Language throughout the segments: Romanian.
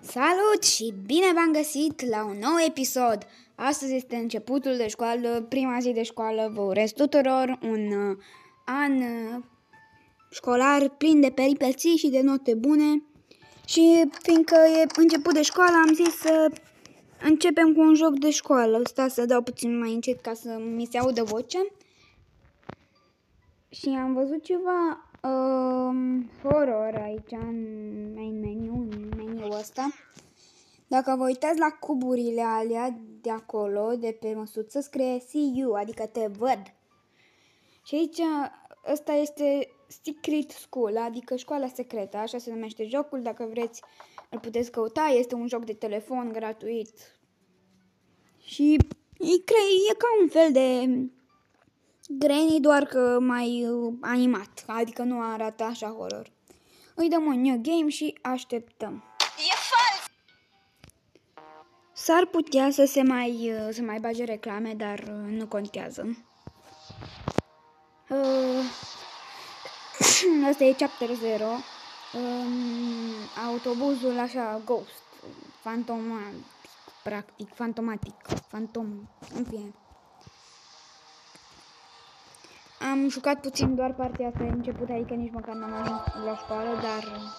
Salut și bine v-am găsit la un nou episod! Astăzi este începutul de școală, prima zi de școală. Vă urez tuturor un an școlar plin de peripeții și de note bune. Și fiindcă e început de școală, am zis să începem cu un joc de școală. Stați să dau puțin mai încet ca să mi se audă vocea. Și am văzut ceva horror aici în meniul ăsta. Dacă vă uitați la cuburile alea de acolo, de pe măsuță, scrie See You, adică te văd. Și aici, ăsta este Secret School, adică școala secretă, așa se numește jocul. Dacă vreți, îl puteți căuta, este un joc de telefon gratuit. Și e ca un fel de Granny, doar că mai animat, adică nu arată așa horror. Îi dăm un new game și așteptăm. S-ar putea să mai bage reclame, dar nu contează. Asta e chapter 0. Autobuzul așa, ghost, fantom, în fine. Am jucat puțin doar partea asta de început, adică nici măcar n-am ajuns la școală, dar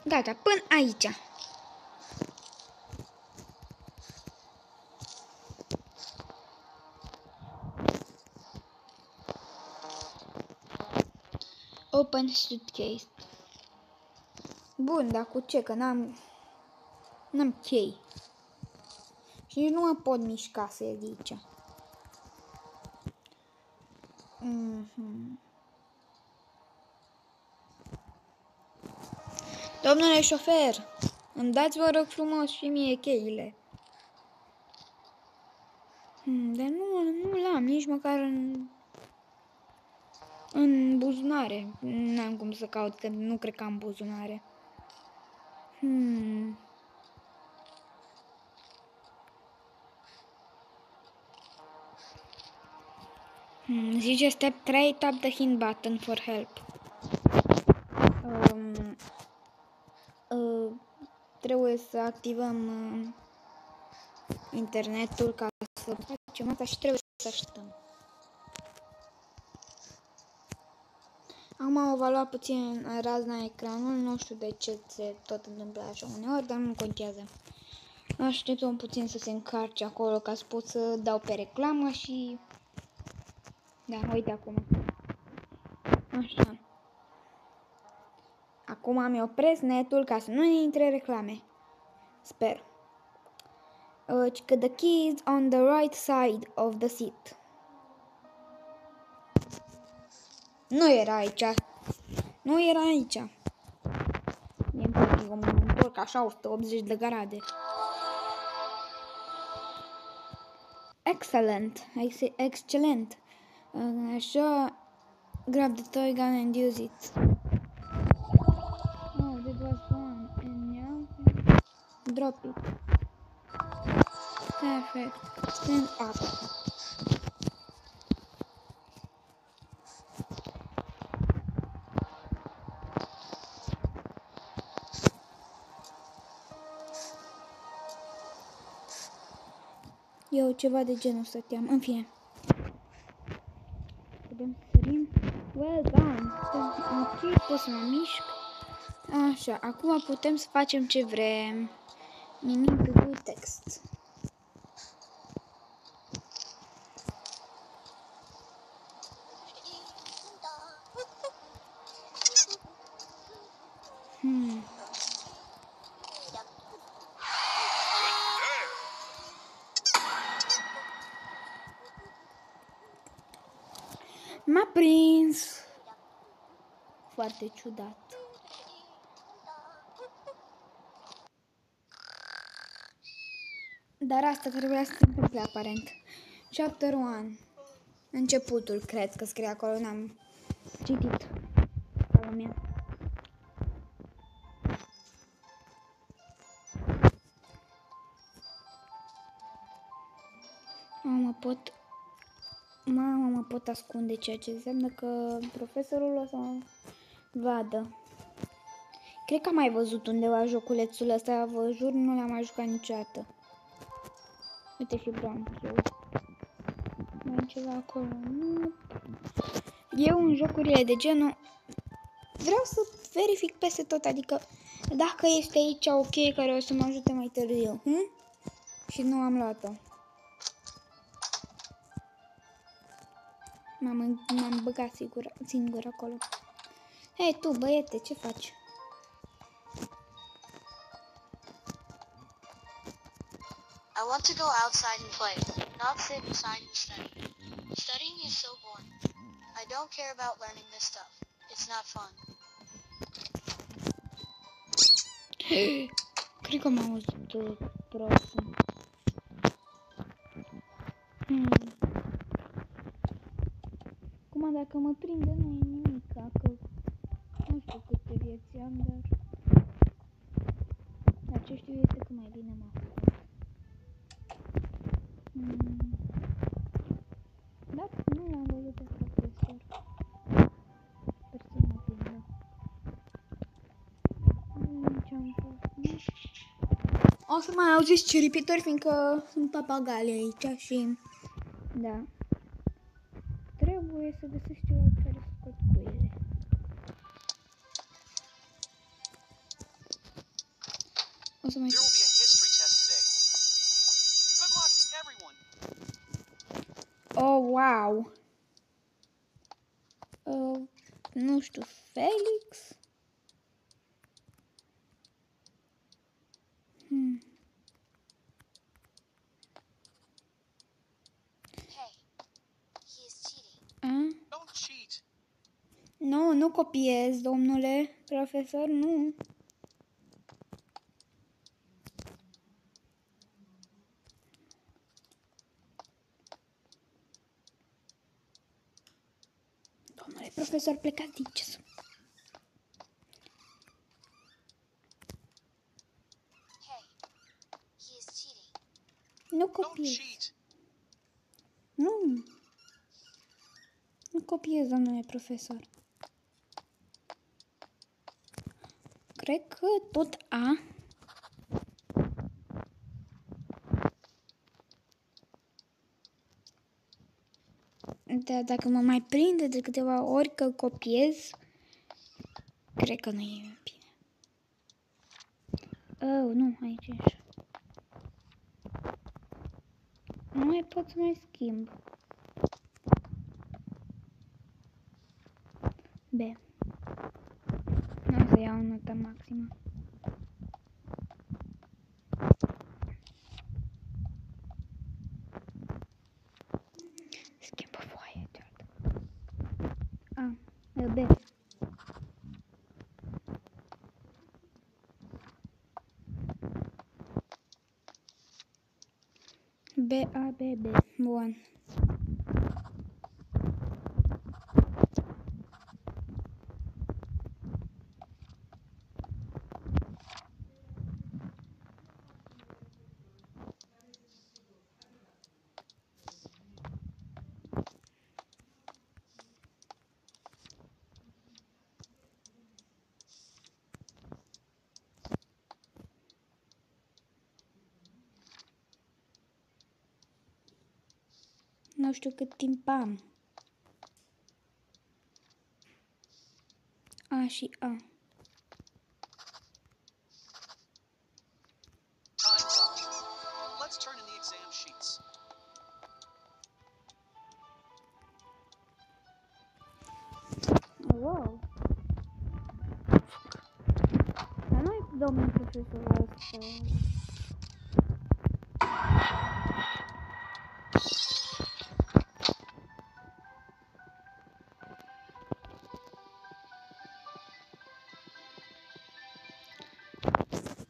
gata, până aici. Open suitcase. Bun, dar cu ce? Că n-am chei. Și nici nu mă pot mișca să ies de aici. Domnule șofer, îmi dați, vă rog frumos, și mie cheile. Dar nu l-am, nici măcar în buzunare. N-am cum să caut, că nu cred că am buzunare. Zice step 3, tap the hint button for help. Trebuie să activăm internetul ca să facem asta și trebuie să așteptăm. Acum o va lua puțin razna ecranul, nu știu de ce se tot întâmplă așa uneori, dar nu contează. Așteptăm puțin să se încarce acolo ca să pot să dau pe reclamă și... Da, uite acum. Așa. Acum mi opresc netul ca să nu ne intre reclame. Sper. The key is on the right side of the seat. Nu era aici. Nu era aici. Eu mă întorc așa 180 de grade. Excellent. I say excellent. Așa, grab the toy gun and use it. Oh, that was one. And now, drop it. Perfect. Stand up. Eu ceva de genul stăteam, în fine. Putem să sărim. Well done. Ok, pot să mă mișc. Așa, acum putem să facem ce vrem. Nimic cu text. M-a prins. Foarte ciudat. Dar asta trebuia să se întâmple aparent. Chapter 1. Începutul, cred că scrie acolo, n-am citit. Calul meu. Mă pot ascunde, ceea ce înseamnă că profesorul o să mă vadă. Cred că am mai văzut undeva joculețul ăsta, vă jur, nu l-am mai jucat niciodată. Uite și Bronchiu. Mai e ceva acolo. Nu. Eu în jocurile de genul vreau să verific peste tot, adică dacă este aici o cheie care o să mă ajute mai târziu. Și nu am luat-o. M-am băgat singur acolo. Hei, tu, băiete, ce faci? I want to go outside and play, not sit inside and study. Studying is so boring. I don't care about learning this stuff. It's not fun. Cred că m-am auzit prostul. Acum dacă mă prinde nu e nimic, că nu știu câte vieți am, dar ce știu este că mai bine mă ascult. Da, nu l-am văzut pe profesor. Sper să mă prindă. Ce-am fost? O să mai auziți ciripitori, fiindcă sunt papagali aici și... Da. Trebuie să găsesc ceva care să scot cuile. O să mai... There will be a history test today. Good luck, everyone. Oh, wow. Nu știu, Felix? Hey, he is cheating. Don't cheat. Nu, nu copiez, domnule profesor, nu. Domnule profesor, plecați din ce sunt. Hey, he is cheating. Nu Don't copiez. cheat. Nu. Nu copiez, domnule profesor. Cred că tot A. Dar dacă mă mai prinde de câteva ori că copiez, cred că nu e bine. Oh, nu, aici e așa. Nu mai pot să mai schimb. B. Nu o să iau nota maximă. Schimbă foaia, ceartă. A, B. B, A, B, B. Bun. Nu știu cât timp am. A și A. Time's up. Let's turn in the exam sheets. Wow. Dar nu e domnul profesorul ăsta.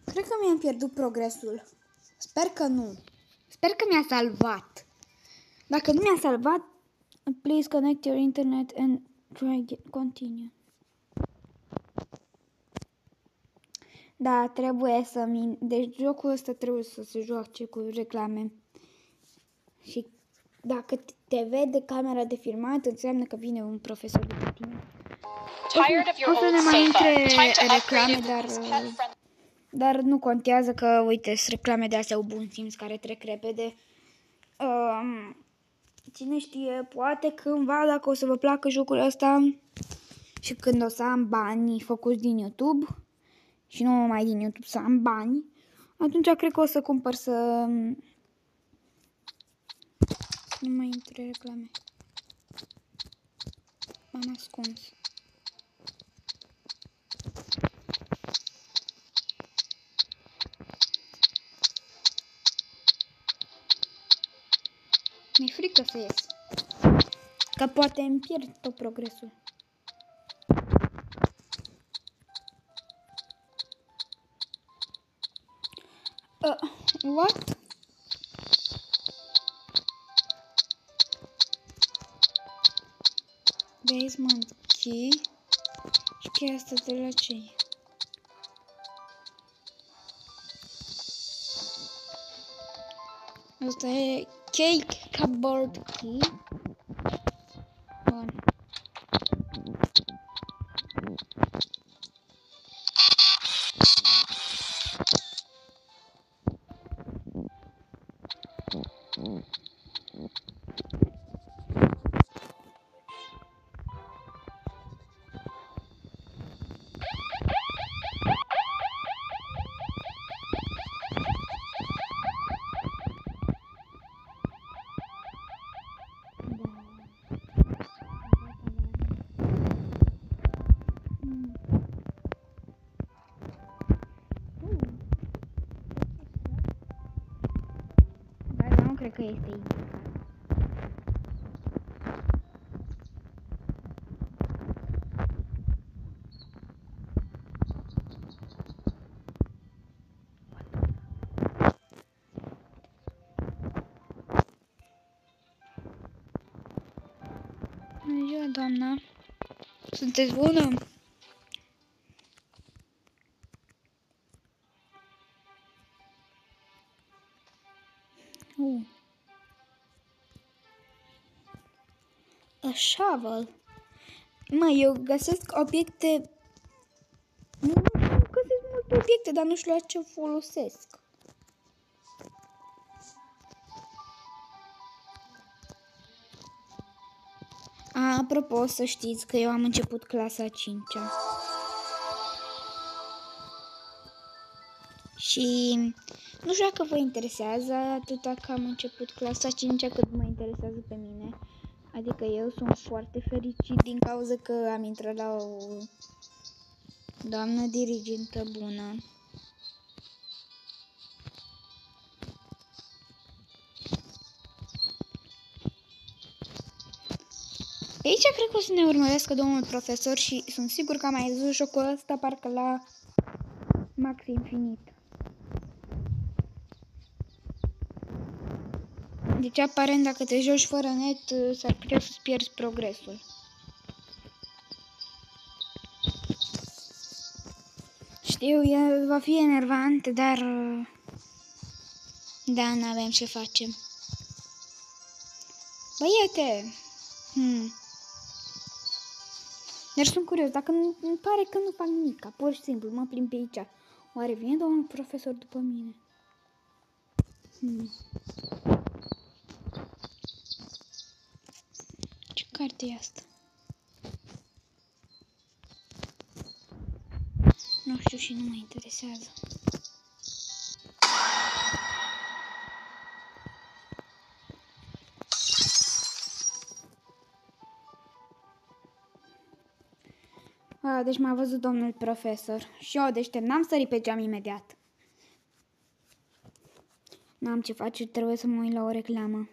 Cred că mi-am pierdut progresul. Sper că nu. Sper că mi-a salvat. Dacă nu mi-a salvat, please connect your internet and try continue. Da, trebuie să deci jocul ăsta trebuie să se joace cu reclame. Și dacă te vede camera de filmat, înseamnă că vine un profesor după tine. Tired of your O să old ne mai sofa? intre Time to reclame, upgrade it with this pet-friendly. dar nu contează că, uite, sunt reclame de astea au bun simț care trec repede. Cine știe, poate cândva, dacă o să vă placă jocul ăsta și când o să am bani făcuți din YouTube și nu numai din YouTube, să am bani, atunci cred că o să cumpăr să nu mai intre reclame. M-am ascuns. Mi-e frică să ies, că poate îmi pierd tot progresul. What? Basement key. Și cheia asta de la ce e? Asta e cake cupboard key. Bun. Dar nu cred că este indicat. Bună ziua, doamna. Sunteți bună? A shovel. Mă, eu găsesc obiecte. Nu găsesc multe obiecte, dar nu știu la ce folosesc. Apropo, să știți că eu am început clasa 5-a. Și nu știu dacă vă interesează atâta că am început clasa 5-a cât mă interesează pe mine. Adică eu sunt foarte fericit din cauza că am intrat la o doamnă dirigintă bună. Aici cred că o să ne urmărească domnul profesor și sunt sigur că am mai văzut jocul ăsta parcă la Max Infinit. Deci aparent dacă te joci fără net s-ar putea să-ți pierzi progresul. Știu, va fi enervant, dar da, n-avem ce facem. Băiete! Dar sunt curios, dacă îmi pare că nu fac nimic, pur și simplu mă plimb pe aici. Oare vine domnul profesor după mine? Ce carte e asta? Nu știu și nu mă interesează. Deci m-a văzut domnul profesor. Și eu deștept, n-am sărit pe geam imediat. N-am ce face, trebuie să mă uit la o reclamă.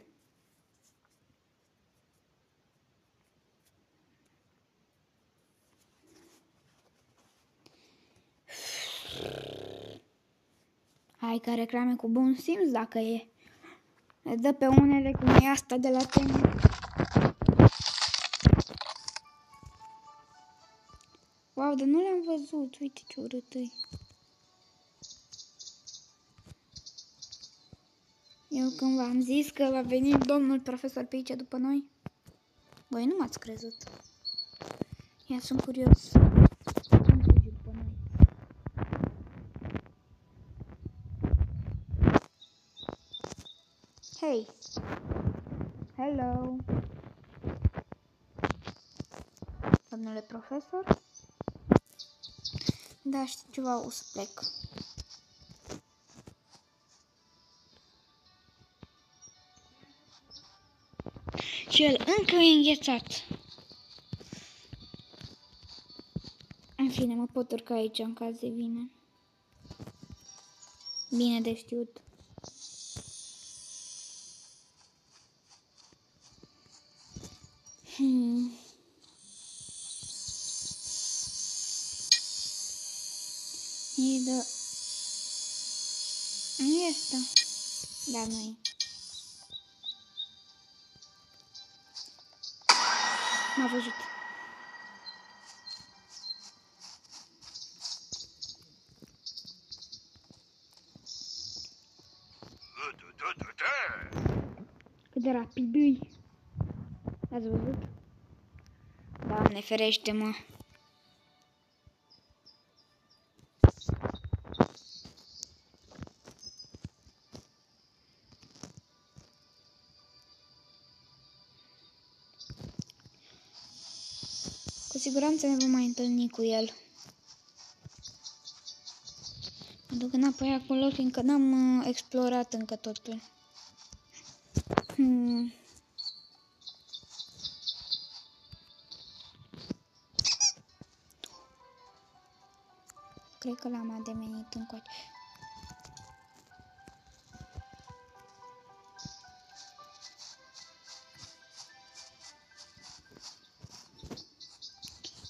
Hai că reclame cu bun simț dacă e. Dă pe unele cum e asta de la teme. Wow, dar nu le-am văzut. Uite ce urât-i. Eu când v-am zis că va veni domnul profesor pe aici după noi, voi nu m-ați crezut. Ia, sunt curios. Ce înțelegi după noi? Hei! Hello! Domnule profesor? Da, știu ceva, o să plec. Și el încă e înghețat. În fine, mă pot urca aici în caz de vine. Bine de știut. E de... Nu este. Da, nu e. M-a văzut. Cât de rapid e. Ați văzut? Doamne ferește-mă. Cu siguranță ne vom mai întâlni cu el. Mă duc înapoi acolo, fiindcă n-am explorat încă totul. Cred că l-am ademenit încoace.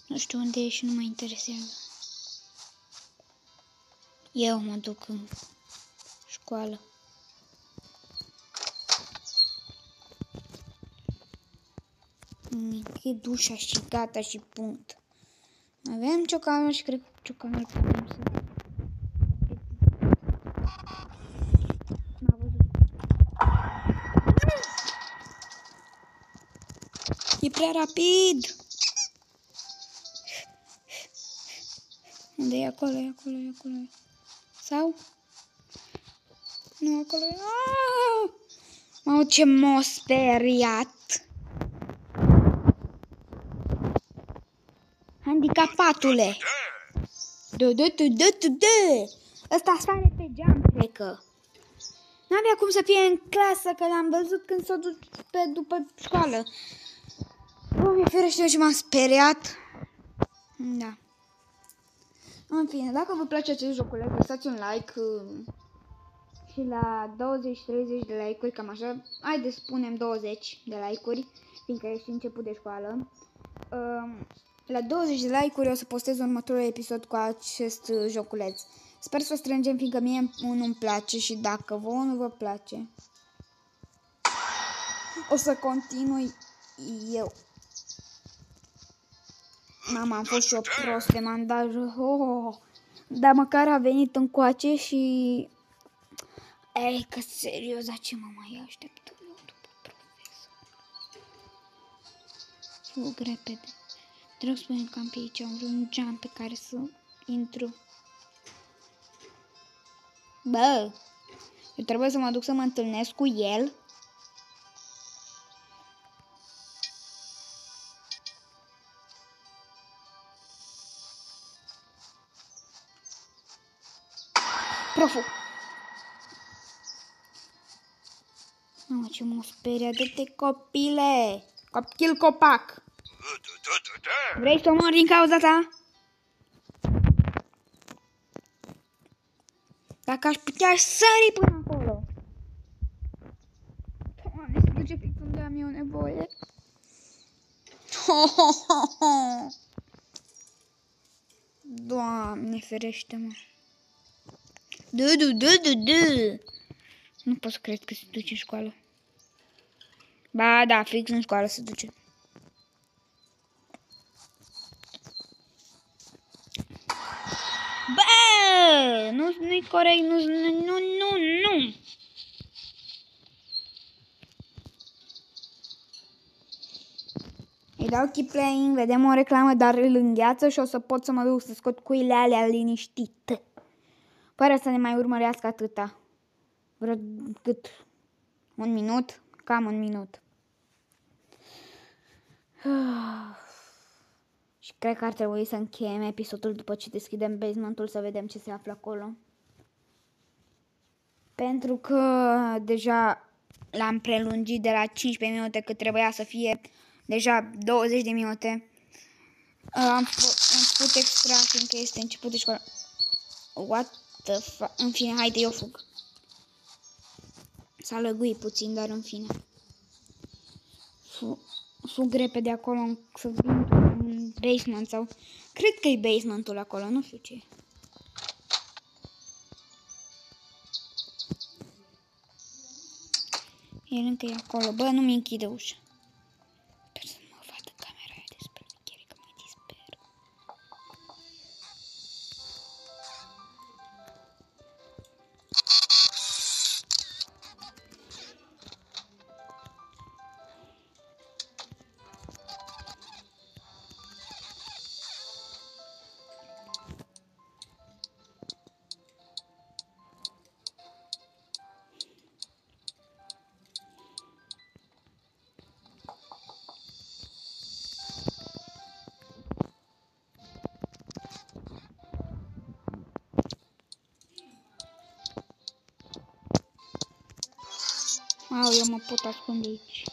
Nu știu unde e și nu mă interesează. Eu mă duc în școală. Închid ușa și gata și punct. Avem ciocanul și cred că ciocanul putem să... M-a văzut. E prea rapid! Unde e? Acolo, e acolo, e acolo. Sau? Nu, acolo e... Mamă, ce m-a speriat! Handicapatule! Ăsta sare pe geam, cred că. N-avea cum să fie în clasă, că l-am văzut când s-a dus pe după școală. Doamne ferește, ce m-am speriat. Da. În fine, dacă vă place acest joculeț, lăsați un like și la 20-30 de like-uri, cam așa, haideți să spunem 20 de like-uri, fiindcă e și început de școală. La 20 de like-uri o să postez următorul episod cu acest joculeț. Sper să o strângem, fiindcă mie nu-mi place și dacă vouă nu vă place, o să continui eu. Mama, am fost și o proste, m-am dat... Dar măcar a venit încoace și... Ei, că serios, dar ce mă mai aștept eu după profesor? Fug repede. Trebuie să spunem că am pe aici un geam pe care să intru. Bă, eu trebuie să mă duc să mă întâlnesc cu el. Proful. Mamă, ce mă speria de te, copile. Copil copac. Vrei să mor din cauza ta? Dacă aș putea sări până acolo. Doamne, se duce fix unde am eu nevoie. Doamne, ferește-mă. Nu pot să cred că se duce în școală. Ba da, fix în școală se duce. Bă, nu-i corect, nu. Îi dau keep playing, vedem o reclamă, dar îl îngheață și o să pot să mă duc să scot cuile alea liniștit. Fără să ne mai urmărească atâta. Vreo cât? Un minut? Cam un minut. Și cred că ar trebui să încheiem episodul după ce deschidem basementul să vedem ce se află acolo. Pentru că deja l-am prelungit de la 15 minute cât trebuia să fie deja 20 de minute. Am făcut extra fiindcă este început de școală. What the fuck? În fine, haide, eu fug. S-a lăguit puțin, dar în fine. Fug repede acolo să vin în basement sau... Cred că e basementul acolo, nu știu ce. El încă e acolo. Bă, nu mi închide ușa. Sper să nu mă vadă camera aia de supraveghere, că mă disper. Au, eu mă pot ascunde aici.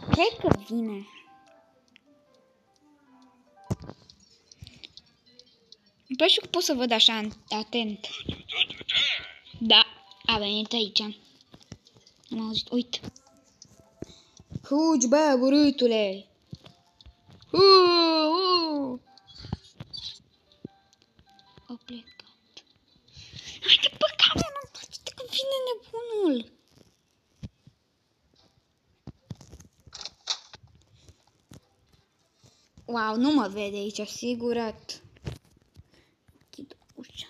Cred că vine. Îmi place că pot să văd așa atent. Da, a venit aici. Am auzit, uite. Fugi, bă, urâtule! Au plecat. Haide, bă, camera, uite că vine nebunul! Wow, nu mă vede aici, asigurat. Închid ușa.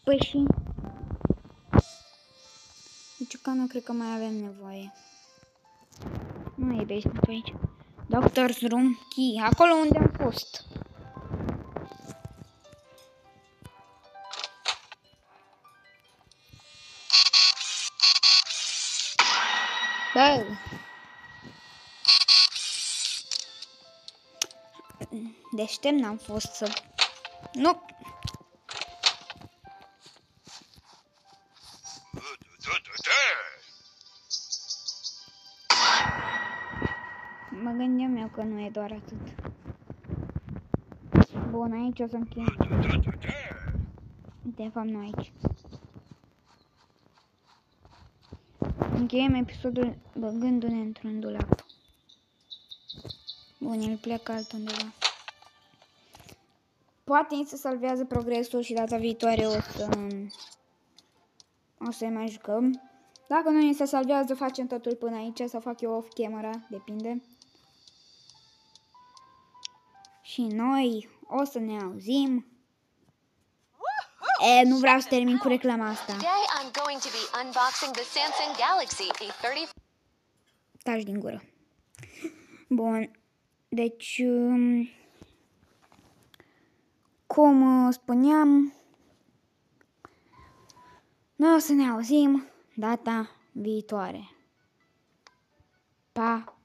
Păi și... Deci că nu cred că mai avem nevoie. Nu e basement aici. Doctor's Room Key. Acolo unde am fost. Bă! Deștept n-am fost să... Nu! Mă gândeam eu că nu e doar atât. Bun, aici o să încheiem. De fapt, nu aici. Încheiem episodul băgându-ne într-un dulap. Bun, el pleacă altundeva. Poate se salvează progresul și data viitoare o să mai jucăm. Dacă nu se salvează, facem totul până aici sau fac eu off camera, depinde. Și noi o să ne auzim. Nu vreau să termin cu reclama asta. Today I'm going to be unboxing the Samsung Galaxy A30. Taci din gură. Bun. Deci, cum spuneam, noi o să ne auzim data viitoare. Pa,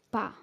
pa.